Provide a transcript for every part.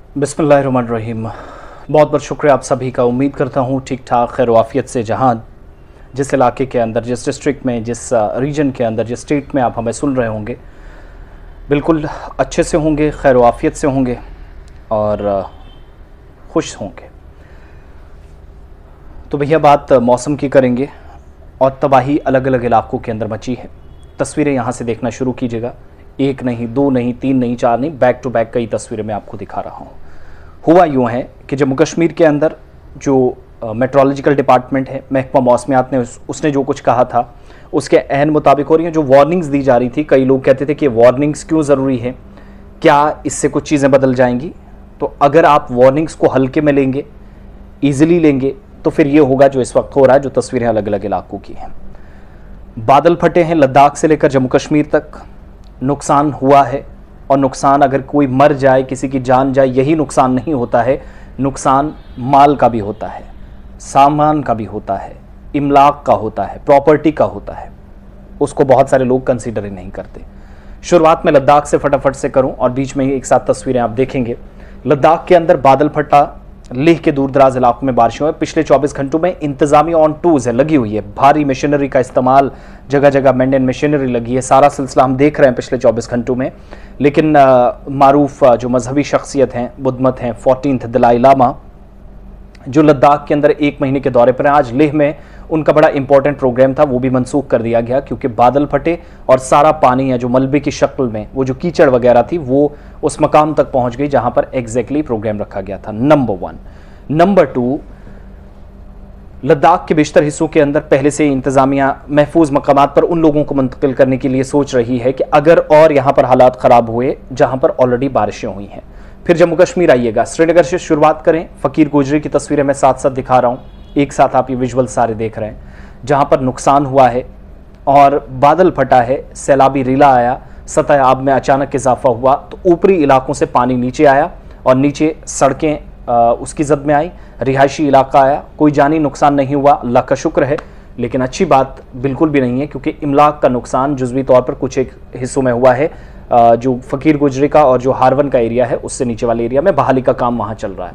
बिस्मिल्लाहिर्रहमानिर्रहीम। बहुत बहुत शुक्रिया आप सभी का। उम्मीद करता हूँ ठीक ठाक खैर वाफियत से, जहाँ जिस इलाके के अंदर, जिस डिस्ट्रिक्ट में, जिस रीजन के अंदर, जिस स्टेट में आप हमें सुन रहे होंगे, बिल्कुल अच्छे से होंगे, खैर वाफियत से होंगे और खुश होंगे। तो भैया बात मौसम की करेंगे और तबाही अलग अलग इलाकों के अंदर मची है। तस्वीरें यहाँ से देखना शुरू कीजिएगा। एक नहीं, दो नहीं, तीन नहीं, चार नहीं, बैक टू बैक कई तस्वीरें मैं आपको दिखा रहा हूँ। हुआ यूँ है कि जम्मू कश्मीर के अंदर जो मेट्रोलॉजिकल डिपार्टमेंट है, महकमा मौसमियात ने उसने जो कुछ कहा था उसके अहन मुताबिक हो रही हैं। जो वार्निंग्स दी जा रही थी, कई लोग कहते थे कि वार्निंग्स क्यों ज़रूरी है, क्या इससे कुछ चीज़ें बदल जाएंगी। तो अगर आप वार्निंग्स को हल्के में लेंगे, ईजिली लेंगे, तो फिर ये होगा जो इस वक्त हो रहा है। जो तस्वीरें अलग अलग इलाकों की हैं, बादल फटे हैं लद्दाख से लेकर जम्मू कश्मीर तक। नुकसान हुआ है, और नुकसान अगर कोई मर जाए, किसी की जान जाए, यही नुकसान नहीं होता है। नुकसान माल का भी होता है, सामान का भी होता है, इमलाक का होता है, प्रॉपर्टी का होता है। उसको बहुत सारे लोग कंसीडर ही नहीं करते। शुरुआत में लद्दाख से फटाफट से करूं और बीच में ही एक साथ तस्वीरें आप देखेंगे। लद्दाख के अंदर बादल फटा, लेह के दूर दराज इलाकों में बारिशें हुई। पिछले 24 घंटों में इंतजामिया ऑन टूज है, लगी हुई है। भारी मशीनरी का इस्तेमाल, जगह जगह मेंटेन मशीनरी लगी है। सारा सिलसिला हम देख रहे हैं पिछले 24 घंटों में। लेकिन मारूफ जो मजहबी शख्सियत हैं, बुद्धमत हैं, 14th दलाई लामा, जो लद्दाख के अंदर 1 महीने के दौरे पर हैं, आज लेह में उनका बड़ा इंपॉर्टेंट प्रोग्राम था, वो भी मनसूख कर दिया गया क्योंकि बादल फटे और सारा पानी है जो मलबे की शक्ल में, वो जो कीचड़ वगैरह थी, वो उस मकाम तक पहुंच गई जहां पर एग्जैक्टली प्रोग्राम रखा गया था। नंबर 1। नंबर 2, लद्दाख के बेशतर हिस्सों के अंदर पहले से इंतजामिया महफूज मकामात पर उन लोगों को मुंतकिल करने के लिए सोच रही है कि अगर और यहाँ पर हालात ख़राब हुए जहाँ पर ऑलरेडी बारिशें हुई हैं। फिर जम्मू कश्मीर आइएगा, श्रीनगर से शुरुआत करें। फ़कीर गुजरी की तस्वीरें मैं साथ साथ दिखा रहा हूँ, एक साथ आप ये विजुअल सारे देख रहे हैं, जहाँ पर नुकसान हुआ है और बादल फटा है, सैलाबी रीला आया, सतह आब में अचानक इजाफा हुआ, तो ऊपरी इलाकों से पानी नीचे आया और नीचे सड़कें उसकी जद में आई, रिहायशी इलाका आया। कोई जानी नुकसान नहीं हुआ, अल्लाह का शुक्र है। लेकिन अच्छी बात बिल्कुल भी नहीं है क्योंकि इमलाक का नुकसान जुज़वी तौर पर कुछ एक हिस्सों में हुआ है, जो फ़कीर गुजरी का और जो हारवन का एरिया है उससे नीचे वाले एरिया में बहाली का काम वहाँ चल रहा है।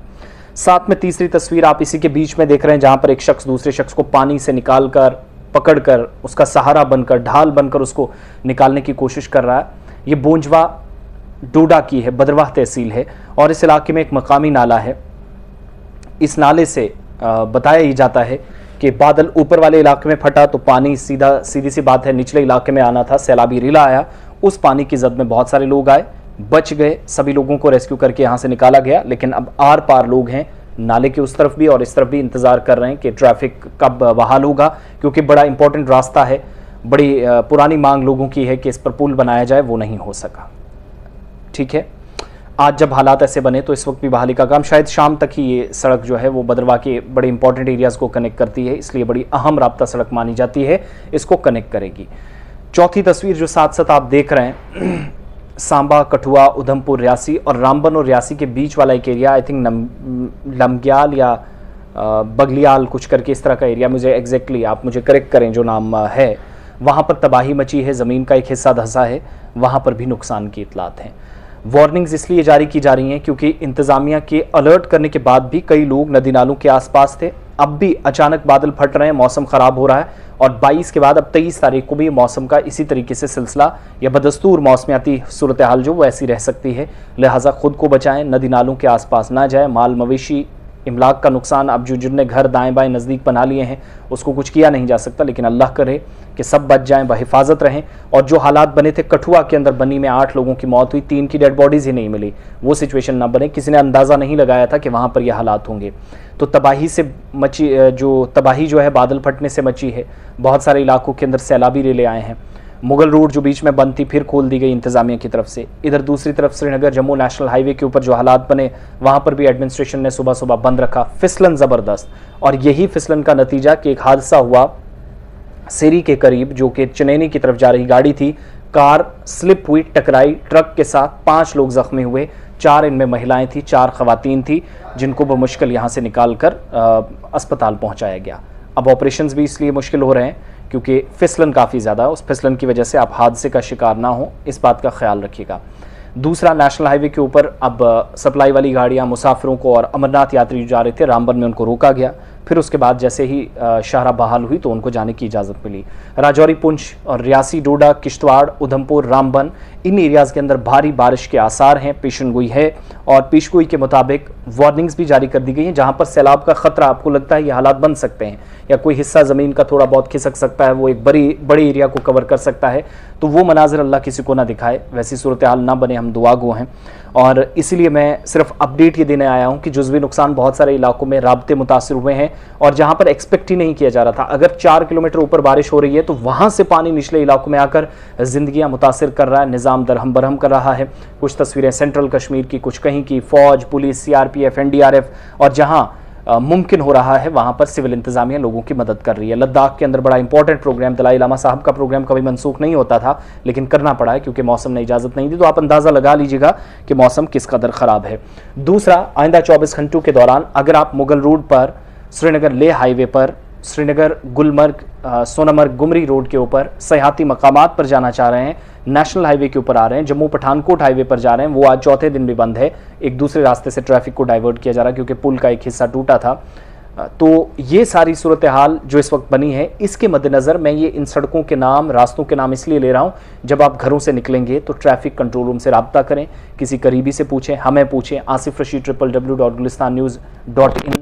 साथ में तीसरी तस्वीर आप इसी के बीच में देख रहे हैं, जहाँ पर एक शख्स दूसरे शख्स को पानी से निकाल कर, पकड़ कर, उसका सहारा बनकर, ढाल बनकर उसको निकालने की कोशिश कर रहा है। ये बोंजवा डोडा की है, बदरवाह तहसील है, और इस इलाके में एक मकामी नाला है। इस नाले से बताया ही जाता है कि बादल ऊपर वाले इलाके में फटा तो पानी सीधी सी बात है निचले इलाके में आना था। सैलाबी रीला आया, उस पानी की जद में बहुत सारे लोग आए, बच गए, सभी लोगों को रेस्क्यू करके यहाँ से निकाला गया। लेकिन अब आर पार लोग हैं, नाले के उस तरफ भी और इस तरफ भी, इंतज़ार कर रहे हैं कि ट्रैफिक कब बहाल होगा, क्योंकि बड़ा इंपॉर्टेंट रास्ता है। बड़ी पुरानी मांग लोगों की है कि इस पर पुल बनाया जाए, वो नहीं हो सका। ठीक है, आज जब हालात ऐसे बने तो इस वक्त भी बहाली का काम, शायद शाम तक ही ये सड़क जो है वो बदरवाह के बड़े इंपॉर्टेंट एरियाज़ को कनेक्ट करती है, इसलिए बड़ी अहम राब्ता सड़क मानी जाती है, इसको कनेक्ट करेगी। चौथी तस्वीर जो साथ साथ आप देख रहे हैं, सांबा, कठुआ, उधमपुर, रियासी और रामबन और रियासी के बीच वाला एक एरिया, आई थिंक लमग्याल या बगलियाल कुछ करके इस तरह का एरिया, मुझे एग्जैक्टली आप मुझे करेक्ट करें जो नाम है, वहाँ पर तबाही मची है, ज़मीन का एक हिस्सा धंसा है, वहाँ पर भी नुकसान की इतलात हैं। वार्निंग्स इसलिए जारी की जा रही हैं क्योंकि इंतज़ामिया के अलर्ट करने के बाद भी कई लोग नदी नालों के आसपास थे। अब भी अचानक बादल फट रहे हैं, मौसम ख़राब हो रहा है और 22 के बाद अब 23 तारीख को भी मौसम का इसी तरीके से सिलसिला या बदस्तूर मौसमियाती सूरत हाल जो वो ऐसी रह सकती है। लिहाजा ख़ुद को बचाएं, नदी नालों के आसपास ना जाए। माल मवेशी, इमलाक का नुकसान, अब जो जिनने घर दाएं बाएं नज़दीक बना लिए हैं उसको कुछ किया नहीं जा सकता, लेकिन अल्लाह करे कि सब बच जाएं, बहिफाजत रहें। और जो हालात बने थे कठुआ के अंदर, बनी में 8 लोगों की मौत हुई, 3 की डेड बॉडीज़ ही नहीं मिली, वो सिचुएशन ना बने। किसी ने अंदाज़ा नहीं लगाया था कि वहाँ पर यह हालात होंगे। तो तबाही से मची, जो तबाही जो है बादल फटने से मची है। बहुत सारे इलाकों के अंदर सैलाबी रेले आए हैं। मुगल रोड जो बीच में बंद थी फिर खोल दी गई इंतजामिया की तरफ से। इधर दूसरी तरफ श्रीनगर जम्मू नेशनल हाईवे के ऊपर जो हालात बने, वहाँ पर भी एडमिनिस्ट्रेशन ने सुबह सुबह बंद रखा। फिसलन ज़बरदस्त, और यही फिसलन का नतीजा कि एक हादसा हुआ सेरी के करीब, जो कि चनैनी की तरफ जा रही गाड़ी थी, कार स्लिप हुई, टकराई ट्रक के साथ, 5 लोग जख्मी हुए, 4 इनमें महिलाएं थी, 4 खवातीन थी, जिनको बमुश्किल यहाँ से निकाल कर अस्पताल पहुँचाया गया। अब ऑपरेशंस भी इसलिए मुश्किल हो रहे हैं क्योंकि फिसलन काफ़ी ज़्यादा है। उस फिसलन की वजह से आप हादसे का शिकार ना हो, इस बात का ख्याल रखिएगा। दूसरा, नेशनल हाईवे के ऊपर अब सप्लाई वाली गाड़ियां मुसाफिरों को और अमरनाथ यात्री जो जा रहे थे रामबन में, उनको रोका गया। फिर उसके बाद जैसे ही शाहराह बहाल हुई तो उनको जाने की इजाज़त मिली। राजौरी, पुंछ और रियासी, डोडा, किश्तवाड़, उधमपुर, रामबन, इन एरियाज़ के अंदर भारी बारिश के आसार हैं, पेशन गोई है। और पेशगोई के मुताबिक वार्निंग्स भी जारी कर दी गई हैं। जहां पर सैलाब का खतरा आपको लगता है ये हालात बन सकते हैं या कोई हिस्सा ज़मीन का थोड़ा बहुत खिसक सकता है, वो एक बड़े एरिया को कवर कर सकता है, तो वो मनाजिर अल्लाह किसी को ना दिखाए, वैसी सूरत हाल ना बने, हम दुआ गो हैं। और इसीलिए मैं सिर्फ अपडेट ये देने आया हूँ कि जुज़वी नुकसान बहुत सारे इलाकों में राब्ते मुतासिर हुए हैं और जहाँ पर एक्सपेक्ट ही नहीं किया जा रहा था। अगर 4 किलोमीटर ऊपर बारिश हो रही है तो वहाँ से पानी निचले इलाकों में आकर ज़िंदगियाँ मुतासिर कर रहा है, निज़ाम दरहम बरहम कर रहा है। कुछ तस्वीरें सेंट्रल कश्मीर की, कुछ कहीं की, फ़ौज, पुलिस, CRPF, NDRF, और जहाँ मुमकिन हो रहा है वहाँ पर सिविल इंतजामिया लोगों की मदद कर रही है। लद्दाख के अंदर बड़ा इंपॉर्टेंट प्रोग्राम, दलाई लामा साहब का प्रोग्राम कभी मनसूख नहीं होता था, लेकिन करना पड़ा है क्योंकि मौसम ने इजाज़त नहीं दी। तो आप अंदाज़ा लगा लीजिएगा कि मौसम किस कदर ख़राब है। दूसरा, आइंदा 24 घंटों के दौरान अगर आप मुगल रोड पर श्रीनगर लेह हाईवे पर, श्रीनगर गुलमर्ग सोनामर्ग गुमरी रोड के ऊपर सयाहती मकामात पर जाना चाह रहे हैं, नेशनल हाईवे के ऊपर आ रहे हैं, जम्मू पठानकोट हाईवे पर जा रहे हैं, वो आज चौथे दिन भी बंद है। एक दूसरे रास्ते से ट्रैफिक को डाइवर्ट किया जा रहा है क्योंकि पुल का एक हिस्सा टूटा था। तो ये सारी सूरत हाल जो इस वक्त बनी है, इसके मद्देनज़र मैं ये इन सड़कों के नाम, रास्तों के नाम इसलिए ले रहा हूँ, जब आप घरों से निकलेंगे तो ट्रैफिक कंट्रोल रूम से रब्ता करें, किसी करीबी से पूछें, हमें पूछें, आसिफ रशीद www.gulistannews.in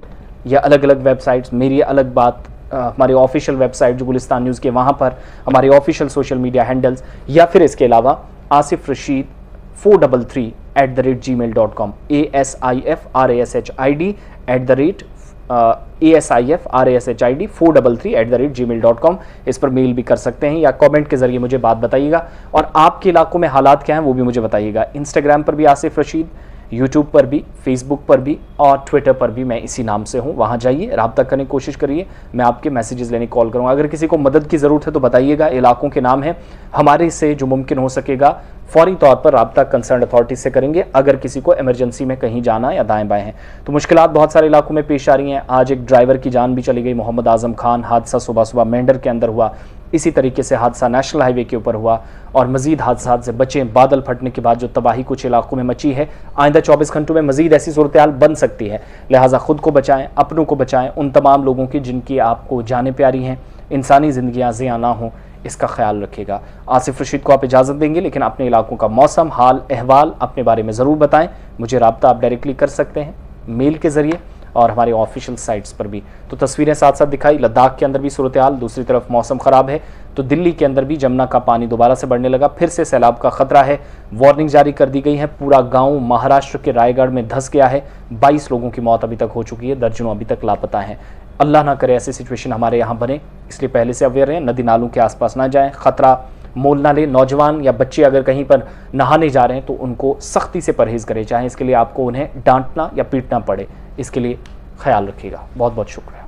या अलग अलग वेबसाइट्स, मेरी अलग बात, हमारे ऑफिशियल वेबसाइट जो गुलिस्तान न्यूज़ के, वहाँ पर हमारे ऑफिशियल सोशल मीडिया हैंडल्स, या फिर इसके अलावा Asif Rashid 433@gmail.com, ASIFRASHID 433@gmail.com, इस पर मेल भी कर सकते हैं या कमेंट के जरिए मुझे बात बताइएगा। और आपके इलाकों में हालात क्या हैं वो भी मुझे बताइएगा। इंस्टाग्राम पर भी आसिफ रशीद, यूट्यूब पर भी, फेसबुक पर भी और ट्विटर पर भी मैं इसी नाम से हूँ। वहाँ जाइए, रब्ता करने की कोशिश करिए, मैं आपके मैसेजेस लेने कॉल करूँगा। अगर किसी को मदद की ज़रूरत है तो बताइएगा, इलाकों के नाम है, हमारे से जो मुमकिन हो सकेगा फौरी तौर पर रब्ता कंसर्न अथॉरिटी से करेंगे अगर किसी को इमरजेंसी में कहीं जाना या दाएँ बाएँ हैं। तो मुश्किलात बहुत सारे इलाकों में पेश आ रही हैं। आज एक ड्राइवर की जान भी चली गई, मोहम्मद आजम खान, हादसा सुबह सुबह मेंढर के अंदर हुआ। इसी तरीके से हादसा नेशनल हाईवे के ऊपर हुआ और मजीद हादसा से बचें। बादल फटने के बाद जो तबाही कुछ इलाकों में मची है, आइंदा 24 घंटों में मजीद ऐसी सूरत हाल बन सकती है। लिहाजा खुद को बचाएं, अपनों को बचाएं, उन तमाम लोगों की जिनकी आपको जानें प्यारी हैं, इंसानी ज़िंदगियाँ ज़िया ना हों, इसका ख्याल रखिएगा। आसिफ रशीद को आप इजाज़त देंगे, लेकिन अपने इलाकों का मौसम हाल अहवाल अपने बारे में ज़रूर बताएं। मुझे रब्ता आप डायरेक्टली कर सकते हैं मेल के ज़रिए और हमारे ऑफिशियल साइट्स पर भी। तो तस्वीरें साथ साथ दिखाई। लद्दाख के अंदर भी सूरत हाल, दूसरी तरफ मौसम ख़राब है तो दिल्ली के अंदर भी जमुना का पानी दोबारा से बढ़ने लगा, फिर से सैलाब का खतरा है। वार्निंग जारी कर दी गई है। पूरा गांव महाराष्ट्र के रायगढ़ में धंस गया है। 22 लोगों की मौत अभी तक हो चुकी है, दर्जनों अभी तक लापता हैं। अल्लाह ना करे ऐसी सिचुएशन हमारे यहाँ बने, इसलिए पहले से अवेयर रहें। नदी नालों के आसपास ना जाएं, ख़तरा मोल ना लें। नौजवान या बच्चे अगर कहीं पर नहाने जा रहे हैं तो उनको सख्ती से परहेज़ करें, चाहे इसके लिए आपको उन्हें डांटना या पीटना पड़े। इसके लिए ख्याल रखिएगा। बहुत बहुत शुक्रिया।